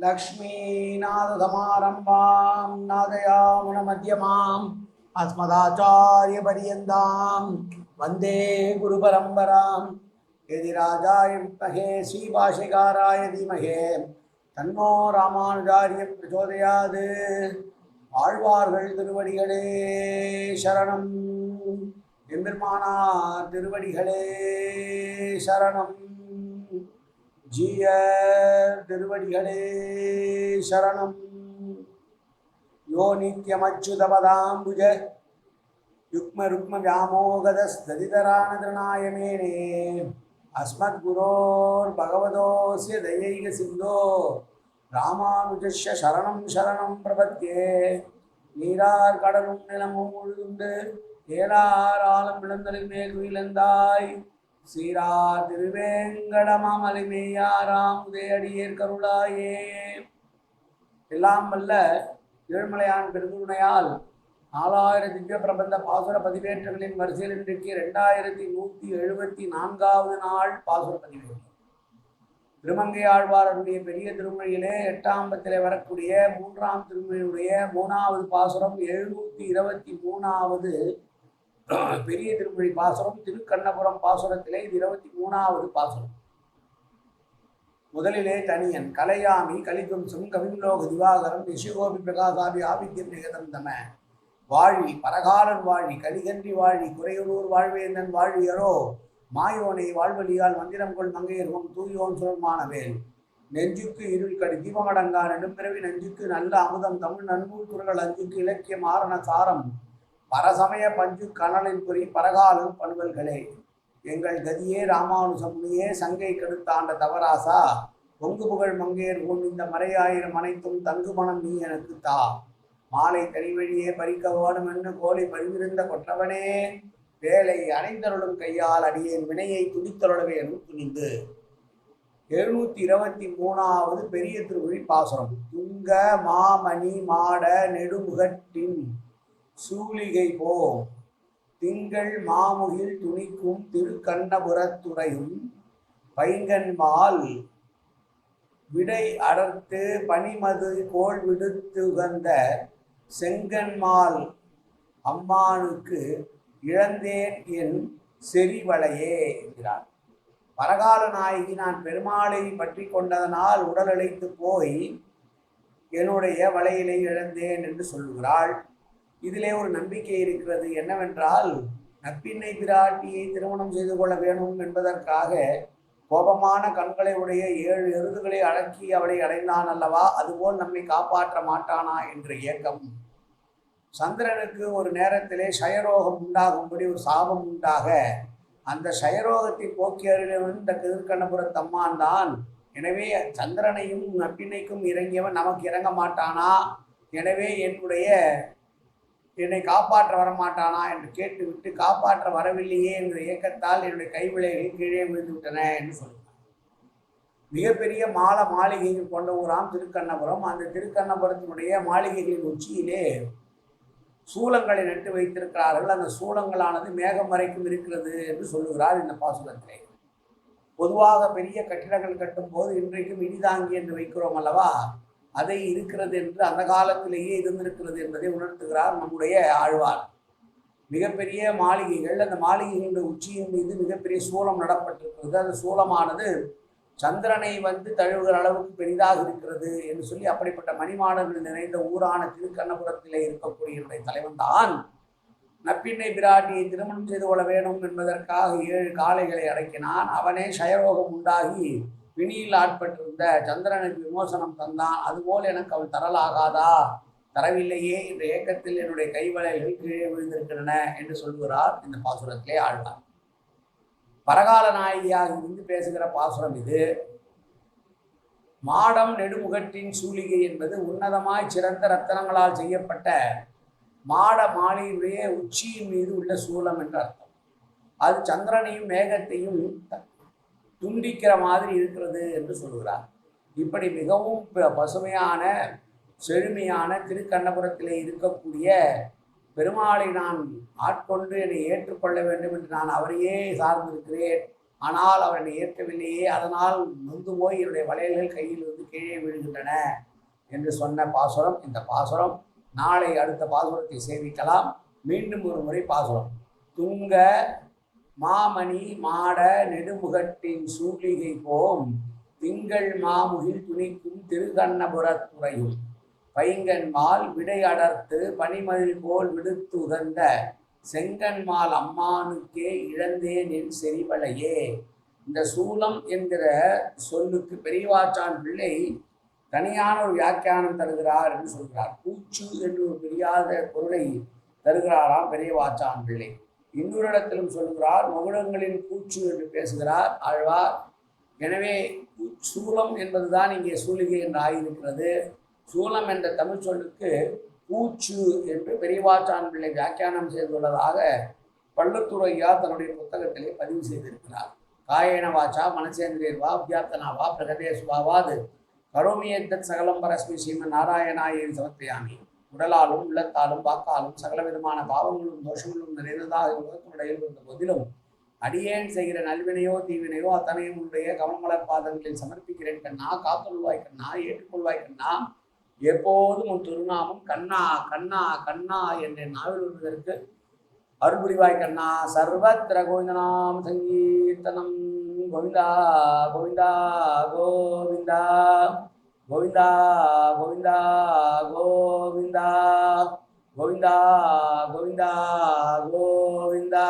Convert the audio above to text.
लक्ष्मीनाथसमारम्भां नादयामुनमध्यमाम् अस्मदाचार्यपर्यन्तां वन्दे गुरुपरम्परां यदिराजाय विद्महे श्रीभाष्यकाराय धीमहि तन्नो रामानुजार्य प्रचोदयात् ஆழ்வார்கள் திருவடிகளே சரணம் எம்பெருமானார் திருவடிகளே சரணம் ஜீய திருவடிகளே சரணம் யோ நித்யமச்சுதபதாம்புஜ யுக்ம ருக்ம व्यामोगदस्तदितरानदृणायमेने अस्मद्गुरोर् भगवतोऽस्य दयैक सिन्धो ராமானுஜஸ்ய சரணம் சரணம் பிரபத்யே நீரார் கடலும் நிலமும் முழுதுண்டு ஏலார் ஆலம் விழுந்தலின் மேல் துயிலந்தாய் சீரார் திருவேங்கடமாமலிமேயாராம் உதயடியேர் கருளாயே. எல்லாம் வல்ல ஏழ்மலையான் பெருந்துணையால் 4000 திவ்ய பிரபந்த பாசுர பதிவேற்றங்களின் வரிசையில் இன்றைக்கு 2174வது நாள் பாசுர பதிவேற்றம். திருமங்கை ஆழ்வாருடைய பெரிய திருமொழியிலே 8ஆம் பத்திலே வரக்கூடிய 3ஆம் திருமொழியுடைய 3வது பாசுரம் 723வது பெரிய திருமொழி பாசுரம். திருக்கண்ணபுரம் பாசுரத்திலே இது 23வது பாசுரம். முதலிலே தனியன் கலையாமி கலிதும்சம் கவிம்லோக திவாகரம் ரிஷிகோபி பிரகாசாபி ஆபித்யம் நிகதம் தம வாழி பரகாலன் வாழி கலிகன்றி வாழி குறையூர் வாழ்வேந்தன் வாழியரோ மாயோனை வாழ்வழியால் மந்திரம் கொள் மங்கையர்வம் தூயோன் சுரமானவேல் நெஞ்சுக்கு இருள் கடி தீபமடங்கா நெடும்பிறவி நெஞ்சுக்கு நல்ல அமுதம் தமிழ் நன்னூல் துறைகள் அஞ்சுக்கு இலக்கிய மாரண சாரம் பரசமய பஞ்சு கனலின் புரி பரகாலன் பண்பல்களே எங்கள் கதியே ராமானுசமுனியே சங்கை கெடுத்தாண்ட தவராசா பொங்கு புகழ் மங்கையர் உன் இந்த மறையாயிரம் அனைத்தும் தங்கு மனம் நீ எனக்கு தா மாலை தனிவழியே பறிக்க வேணும் என்று கோலை பரிந்திருந்த கொற்றவனே வேலை அணைந்தருளும் கையால் அடியேன் வினையை துணித்தருளவேனும் துணிந்து. 723வது பெரிய திருமொழி பாசுரம். துங்க மாமணி மாட நெடுமுகட்டின் சூலிகை போ திங்கள் மாமுகில் துணிக்கும் திருக்கண்ணபுரத்துறையும் பைங்கன்மால் விடை அடர்த்து பனிமது கோள் விடுத்து உகந்த செங்கன்மால் அம்மானுக்கு இழந்தேன் என் செறிவளையே என்கிறார். பரகால நாயகி நான் பெருமாளை பற்றி கொண்டதனால் உடல் அழைத்து போய் என்னுடைய வளையலை இழந்தேன் என்று சொல்லுகிறாள். இதிலே ஒரு நம்பிக்கை இருக்கிறது. என்னவென்றால் நப்பின்னை பிராட்டியை திருமணம் செய்து கொள்ள வேணும் என்பதற்காக கோபமான கண்களை உடைய 7 எருதுகளை அடக்கி அவளை அடைந்தான் அல்லவா, அதுபோல் நம்மை காப்பாற்ற மாட்டானா என்ற ஏக்கம். சந்திரனுக்கு ஒரு நேரத்திலே க்ஷயரோகம் உண்டாகும்படி ஒரு சாபம் உண்டாக அந்த க்ஷயரோகத்தை போக்கியறிவன் இந்த திருக்கண்ணபுரத்தம்மான் தான். எனவே சந்திரனையும் நப்பினைக்கும் இறங்கியவன் நமக்கு இறங்க மாட்டானா, எனவே என்னை காப்பாற்ற வரமாட்டானா என்று கேட்டுவிட்டு காப்பாற்ற வரவில்லையே என்ற இயக்கத்தால் என்னுடைய கைவிளைகள் கீழே விழுந்து விட்டன என்று சொல்கிறார். மிகப்பெரிய மாளிகைகள் கொண்ட ஊராம் திருக்கண்ணபுரம். அந்த திருக்கண்ணபுரத்தினுடைய மாளிகைகளின் உச்சியிலே சூலங்களை நட்டு வைத்திருக்கிறார்கள். அந்த சூலங்களானது மேகம் வரைக்கும் இருக்கிறது என்று சொல்லுகிறார் இந்த பாசுரத்திலே. பொதுவாக பெரிய கட்டிடங்கள் கட்டும் போது இன்றைக்கும் இடிதாங்கி என்று வைக்கிறோம் அல்லவா, அதை இருக்கிறது என்று அந்த காலத்திலேயே இருந்திருக்கிறது என்பதை உணர்த்துகிறார் நம்முடைய ஆழ்வார். மிகப்பெரிய மாளிகைகள், அந்த மாளிகைகளுடைய உச்சியின் மீது மிகப்பெரிய சூலம் நடப்பட்டிருக்கிறது. அந்த சூலமானது சந்திரனை தழுவுகிற அளவுக்கு பெரிதாக இருக்கிறது என்று சொல்லி அப்படிப்பட்ட மணிமாடங்கள் நிறைந்த ஊரான திருக்கண்ணபுரத்திலே இருக்கக்கூடிய என்னுடைய தலைவன் தான் நப்பின்னை பிராட்டியை திருமணம் செய்து கொள்ள வேணும் என்பதற்காக 7 காளைகளை அடக்கினான். அவனே க்ஷயரோகம் உண்டாகி பிணியில் ஆட்பட்டிருந்த சந்திரனுக்கு விமோசனம் தந்தான். அதுபோல் எனக்கு அவள் தரலாகாதா, தரவில்லையே என்ற ஏக்கத்தில் என்னுடைய கைவளைகள் கீழே விழுந்திருக்கின்றன என்று சொல்கிறார் இந்த பாசுரத்திலே ஆழ்வார். பரகால நாயகியாக இருந்து பேசுகிற பாசுரம் இது. மாடம் நெடுமுகட்டின் சூலிகை என்பது உன்னதமாய் சிறந்த ரத்தனங்களால் செய்யப்பட்ட மாட மாளிகையுடைய உச்சியின் மீது உள்ள சூலம் என்ற அர்த்தம். அது சந்திரனையும் மேகத்தையும் துண்டிக்கிற மாதிரி இருக்கிறது என்று சொல்கிறார். இப்படி மிகவும் பசுமையான செழுமையான திருக்கண்ணபுரத்திலே இருக்கக்கூடிய பெருமாளை நான் ஆட்கொண்டு என்னை ஏற்றுக்கொள்ள வேண்டும் என்று நான் அவரையே சார்ந்திருக்கிறேன் ஆனால் அவர் என்னை ஏற்கவில்லையே, அதனால் நொந்து போய் என்னுடைய வளையல்கள் கையில் இருந்து கீழே விழுகின்றன என்று சொன்ன பாசுரம் இந்த பாசுரம். நாளை அடுத்த பாசுரத்தை சேவிக்கலாம். மீண்டும் ஒரு முறை பாசுரம். துங்க மாமணி மாட நெடுமுகட்டின் சூழிகை போம் திங்கள் மாமுகில் துணிக்கும் திருக்கண்ணபுரத்துறையும் பைங்கன்மால் விடை அடர்த்து பனிமதில் போல் விடுத்து உதர்ந்த செங்கன்மால் அம்மானுக்கே இழந்தேன் என் செறிவளையே. இந்த சூலம் என்கிற சொல்லுக்கு பெரியவாச்சான் பிள்ளை தனியான ஒரு வியாக்கியானம் தருகிறார் என்று சொல்கிறார். பூச்சு என்று ஒரு பெரியாத பொருளை தருகிறாராம் பெரியவாச்சான் பிள்ளை. இன்னொரு இடத்திலும் சொல்லுகிறார், மகுடங்களின் பூச்சு என்று பேசுகிறார் ஆழ்வார். எனவே சூலம் என்பதுதான் இங்கே சூலிகை என்று ஆகியிருக்கிறது. சூலம் என்ற தமிழ் சொல்லுக்கு பூச்சு என்று பெரியவாச்சான் பிள்ளை வியாக்கியானம் செய்துள்ளதாக பள்ளுத்துறையா தன்னுடைய புத்தகத்திலே பதிவு செய்திருக்கிறார். காயேன வாச்சா மனசேந்திரியர்வா அபியாத்தனாவா பிரகதேசுவாவாது கரோமியத்தத் சகலம் பரஸ்மி ஸ்ரீமன் நாராயணாயின் சமர்ப்பயாமி. உடலாலும் உள்ளத்தாலும் வாக்காலும் சகல விதமான பாவங்களும் தோஷங்களும் நிறைந்ததாக உலகத்தினுடைய இருந்த போதிலும் அடியேன் செய்கிற நல்வினையோ தீவினையோ அத்தனையும் உன்னுடைய கமலமலர் பாதங்களில் சமர்ப்பிக்கிறேன் கண்ணா. காத்தொள்வாய் கண்ணா, ஏற்றுக்கொள்வாய் கண்ணா. எப்போதும் உன் திருநாமம் கண்ணா கண்ணா கண்ணா என்ற நாவில் வருவதற்கு அருள்புரிவாய் கண்ணா. சர்வத்திர கோவிந்தநாம் சங்கீர்த்தனம். கோவிந்தா கோவிந்தா கோவிந்தா கோவிந்தா கோவிந்தா கோவிந்தா கோவிந்தா கோவிந்தா கோவிந்தா.